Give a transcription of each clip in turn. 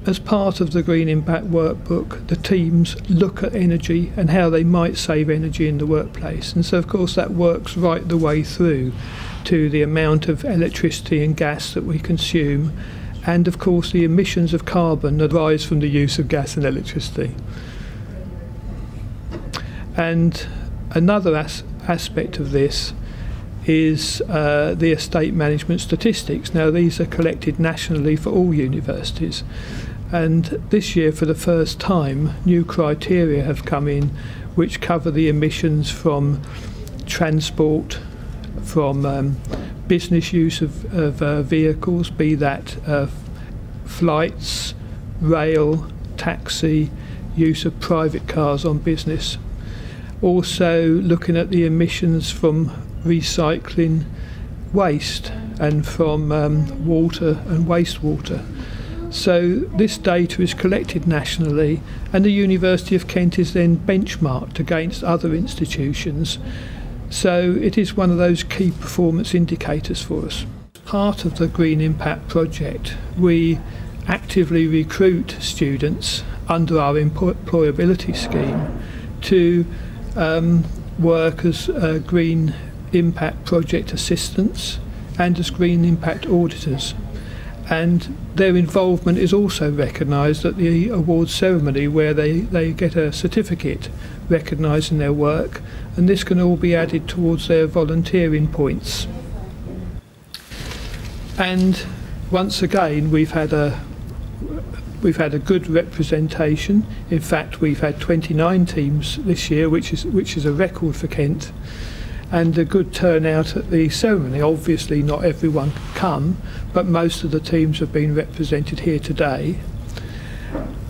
As part of the Green Impact Workbook, the teams look at energy and how they might save energy in the workplace. And so, of course, that works right the way through to the amount of electricity and gas that we consume, and, of course, the emissions of carbon that arise from the use of gas and electricity. And another aspect of this is the estate management statistics. Now, these are collected nationally for all universities. And this year, for the first time, new criteria have come in which cover the emissions from transport, from business use of vehicles, be that flights, rail, taxi, use of private cars on business. Also looking at the emissions from recycling waste and from water and wastewater. So this data is collected nationally, and the University of Kent is then benchmarked against other institutions. So it is one of those key performance indicators for us. Part of the Green Impact project, we actively recruit students under our employability scheme to work as Green Impact project assistants and as Green Impact auditors. And their involvement is also recognised at the awards ceremony, where they get a certificate recognising their work, and this can all be added towards their volunteering points. And once again, we've had a good representation. In fact, we've had 29 teams this year, which is a record for Kent, and a good turnout at the ceremony. Obviously not everyone can come, but most of the teams have been represented here today.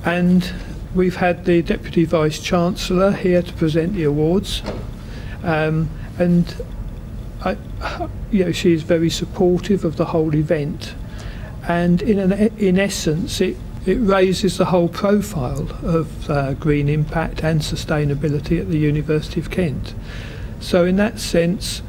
And we've had the Deputy Vice-Chancellor here to present the awards, and she's very supportive of the whole event, and in essence it raises the whole profile of Green Impact and sustainability at the University of Kent. So in that sense,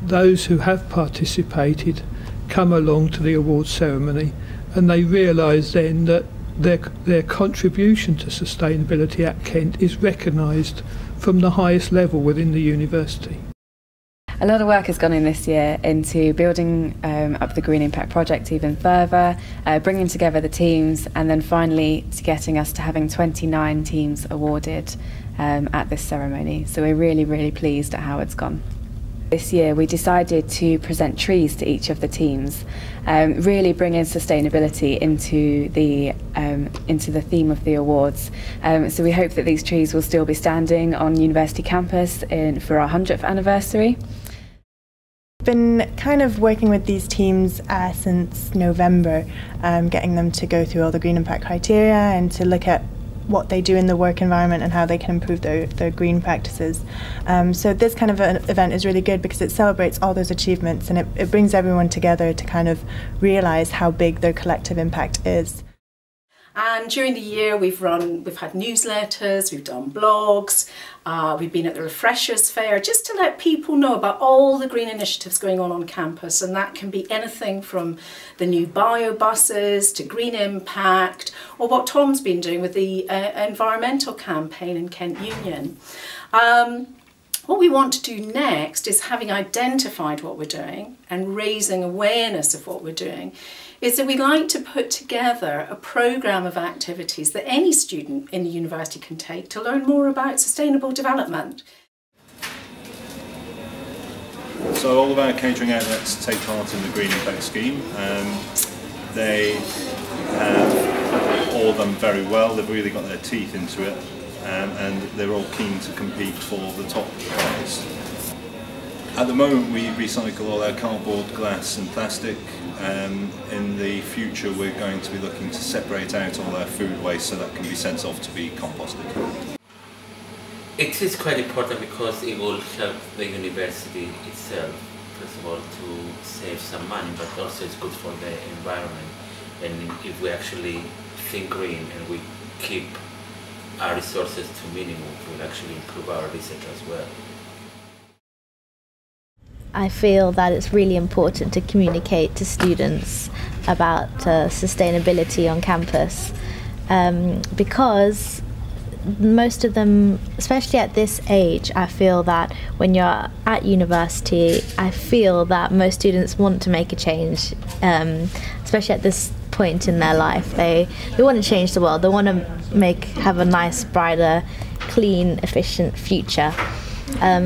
those who have participated come along to the awards ceremony, and they realise then that their contribution to sustainability at Kent is recognised from the highest level within the university. A lot of work has gone in this year into building up the Green Impact project even further, bringing together the teams, and then finally to getting us to having 29 teams awarded at this ceremony. So we're really, really pleased at how it's gone. This year we decided to present trees to each of the teams, really bringing sustainability into the theme of the awards. So we hope that these trees will still be standing on university campus for our 100th anniversary. Been kind of working with these teams since November, getting them to go through all the Green Impact criteria and to look at what they do in the work environment and how they can improve their green practices. So this kind of an event is really good because it celebrates all those achievements, and it brings everyone together to kind of realise how big their collective impact is. And during the year we've had newsletters, we've done blogs, we've been at the Refreshers Fair, just to let people know about all the green initiatives going on campus, and that can be anything from the new bio buses to Green Impact, or what Tom's been doing with the environmental campaign in Kent Union. What we want to do next is, having identified what we're doing and raising awareness of what we're doing, is that we'd like to put together a programme of activities that any student in the university can take to learn more about sustainable development. So all of our catering outlets take part in the Green Impact scheme. They have all done very well. They've really got their teeth into it, and they're all keen to compete for the top prize. At the moment we recycle all our cardboard, glass and plastic. In the future we're going to be looking to separate out all our food waste so that can be sent off to be composted. It is quite important because it will help the university itself, first of all, to save some money, but also it's good for the environment. And if we actually think green and we keep our resources to minimum, it will actually improve our research as well. I feel that it's really important to communicate to students about sustainability on campus, because most of them, especially at this age, I feel that when you're at university, I feel that most students want to make a change, especially at this point in their life. They want to change the world. They want to have a nice, brighter, clean, efficient future.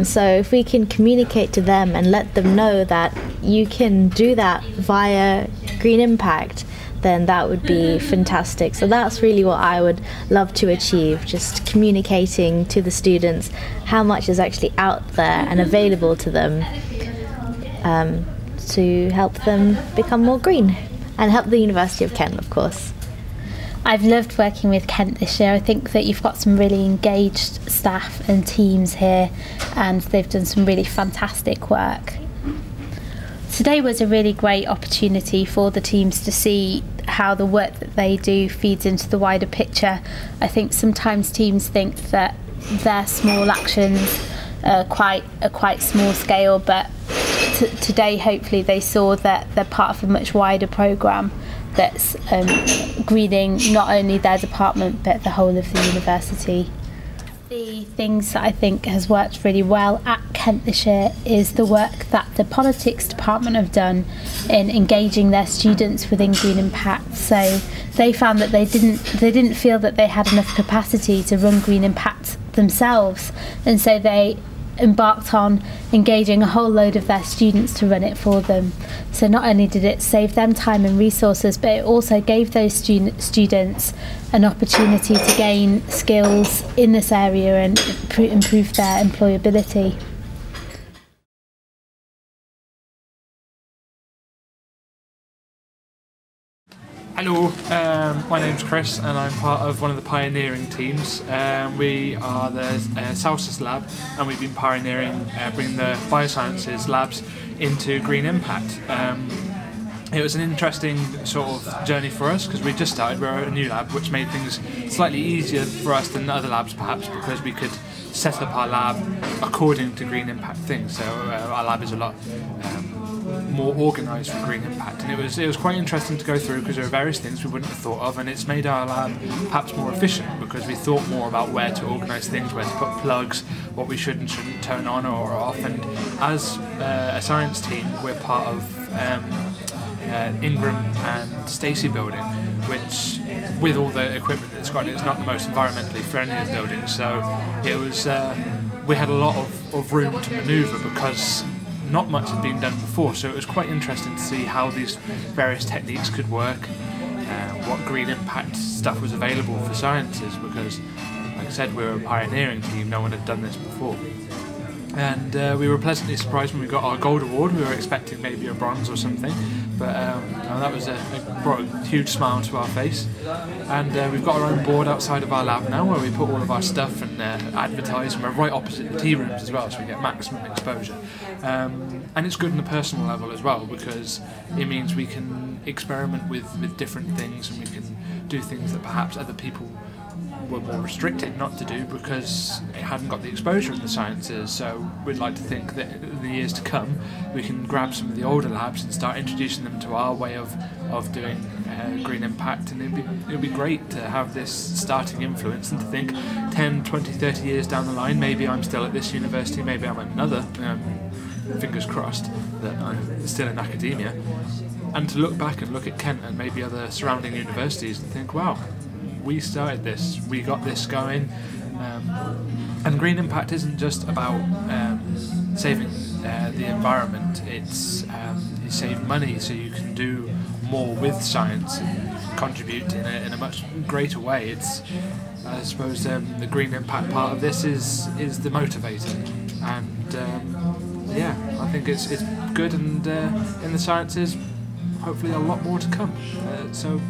So if we can communicate to them and let them know that you can do that via Green Impact, then that would be fantastic. So that's really what I would love to achieve, just communicating to the students how much is actually out there and available to them, to help them become more green and help the University of Kent, of course. I've loved working with Kent this year. I think that you've got some really engaged staff and teams here, and they've done some really fantastic work. Today was a really great opportunity for the teams to see how the work that they do feeds into the wider picture. I think sometimes teams think that their small actions are quite small scale, but today hopefully they saw that they're part of a much wider programme that's greening not only their department but the whole of the university. The things that I think has worked really well at Kent this year is the work that the politics department have done in engaging their students within Green Impact. So they found that they didn't feel that they had enough capacity to run Green Impact themselves, and so they embarked on engaging a whole load of their students to run it for them. So not only did it save them time and resources, but it also gave those students an opportunity to gain skills in this area and improve their employability. Hello, my name's Chris and I'm part of one of the pioneering teams. We are the Celsius Lab, and we've been pioneering bringing the biosciences labs into Green Impact. It was an interesting sort of journey for us because we just started. We're a new lab, which made things slightly easier for us than other labs perhaps, because we could set up our lab according to Green Impact things. So our lab is a lot more organised for Green Impact, and it was quite interesting to go through because there are various things we wouldn't have thought of, and it's made our lab perhaps more efficient because we thought more about where to organise things, where to put plugs, what we should and shouldn't turn on or off. And as a science team, we're part of Ingram and Stacey building, which with all the equipment that's got, it's not the most environmentally friendly building, so it was we had a lot of room to manoeuvre because not much had been done before, so it was quite interesting to see how these various techniques could work, what Green Impact stuff was available for sciences, because like I said, we were a pioneering team, no one had done this before. And we were pleasantly surprised when we got our gold award. We were expecting maybe a bronze or something, but that was brought a huge smile to our face. And we've got our own board outside of our lab now where we put all of our stuff and advertise, and we're right opposite the tea rooms as well, so we get maximum exposure. And it's good on a personal level as well, because it means we can experiment with different things, and we can do things that perhaps other people were more restricted not to do because it hadn't got the exposure in the sciences. So we'd like to think that in the years to come we can grab some of the older labs and start introducing them to our way of doing Green Impact, and it'd be great to have this starting influence and to think 10, 20, 30 years down the line, maybe I'm still at this university, maybe I'm at another, fingers crossed that I'm still in academia, and to look back and look at Kent and maybe other surrounding universities and think, wow, we started this, we got this going. And Green Impact isn't just about saving the environment, it's you save money so you can do more with science and contribute in a much greater way. It's, I suppose, the Green Impact part of this is the motivator, and yeah, I think it's good, and in the sciences hopefully a lot more to come. So